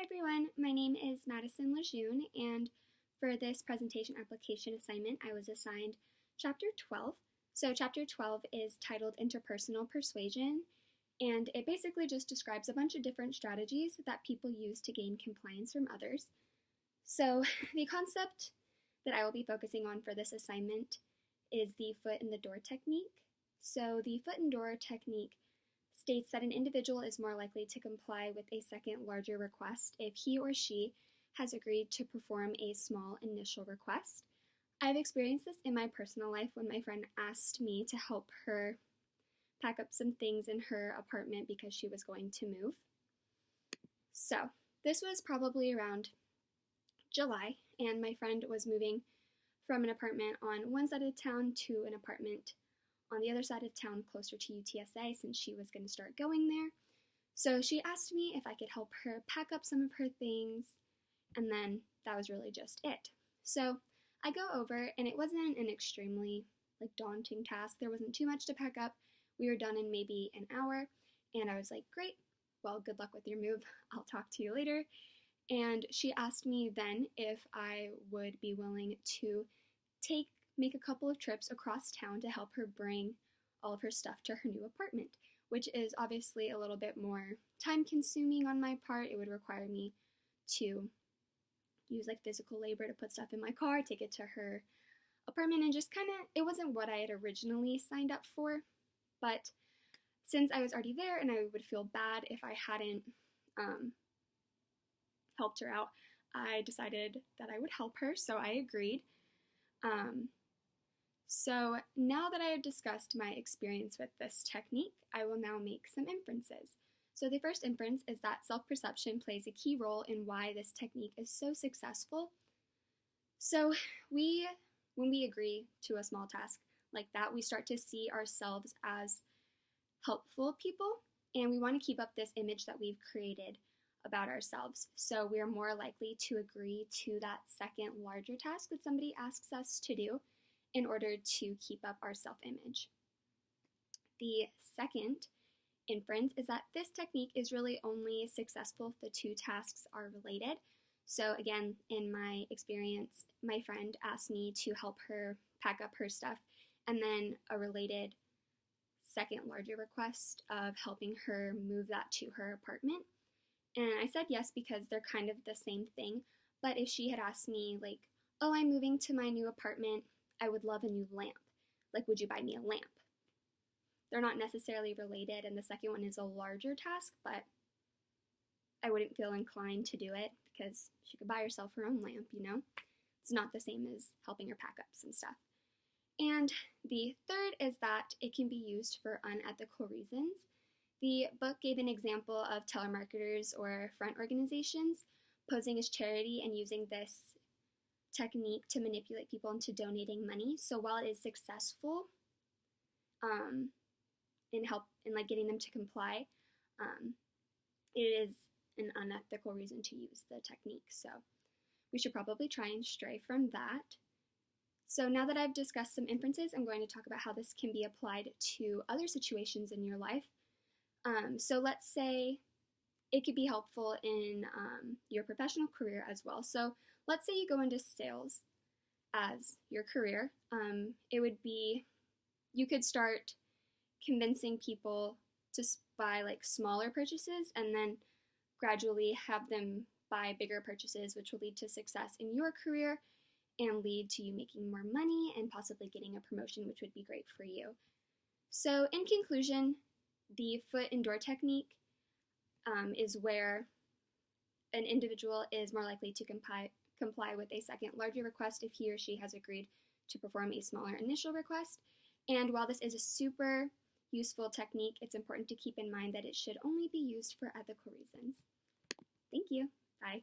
everyone, my name is Madison Lejeune, and for this presentation application assignment, I was assigned Chapter 12. So Chapter 12 is titled Interpersonal Persuasion, and it basically just describes a bunch of different strategies that people use to gain compliance from others. So the concept that I will be focusing on for this assignment is the foot in the door technique. So the foot in door technique states that an individual is more likely to comply with a second larger request if he or she has agreed to perform a small initial request. I've experienced this in my personal life when my friend asked me to help her pack up some things in her apartment because she was going to move. So this was probably around July, and my friend was moving from an apartment on one side of town to an apartment on the other side of town closer to UTSA since she was going to start going there. So she asked me if I could help her pack up some of her things, and then that was really just it. So I go over, and it wasn't an extremely daunting task. There wasn't too much to pack up. We were done in maybe an hour, and I was like, great, well, good luck with your move. I'll talk to you later. And she asked me then if I would be willing to make a couple of trips across town to help her bring all of her stuff to her new apartment, which is obviously a little bit more time consuming on my part. It would require me to use physical labor to put stuff in my car, take it to her apartment, and just it wasn't what I had originally signed up for. But since I was already there and I would feel bad if I hadn't helped her out, I decided that I would help her, so I agreed. So now that I have discussed my experience with this technique, I will now make some inferences. So the first inference is that self-perception plays a key role in why this technique is so successful. So when we agree to a small task like that, we start to see ourselves as helpful people, and we want to keep up this image that we've created about ourselves. So we are more likely to agree to that second larger task that somebody asks us to do in order to keep up our self-image. The second inference is that this technique is really only successful if the two tasks are related. So again, in my experience, my friend asked me to help her pack up her stuff, and then a related second larger request of helping her move that to her apartment. And I said yes because they're kind of the same thing. But if she had asked me oh, I'm moving to my new apartment, I would love a new lamp. Would you buy me a lamp? They're not necessarily related, and the second one is a larger task, but I wouldn't feel inclined to do it because she could buy herself her own lamp, It's not the same as helping her pack up some stuff. And the third is that it can be used for unethical reasons. The book gave an example of telemarketers or front organizations posing as charity and using this technique to manipulate people into donating money. So while it is successful in getting them to comply, it is an unethical reason to use the technique. So we should probably try and stray from that. So now that I've discussed some inferences, I'm going to talk about how this can be applied to other situations in your life. So let's say it could be helpful in your professional career as well. So let's say you go into sales as your career. You could start convincing people to buy smaller purchases and then gradually have them buy bigger purchases, which will lead to success in your career and lead to you making more money and possibly getting a promotion, which would be great for you. So in conclusion, the foot and door technique is where an individual is more likely to comply with a second larger request if he or she has agreed to perform a smaller initial request. And while this is a super useful technique, it's important to keep in mind that it should only be used for ethical reasons. Thank you. Bye.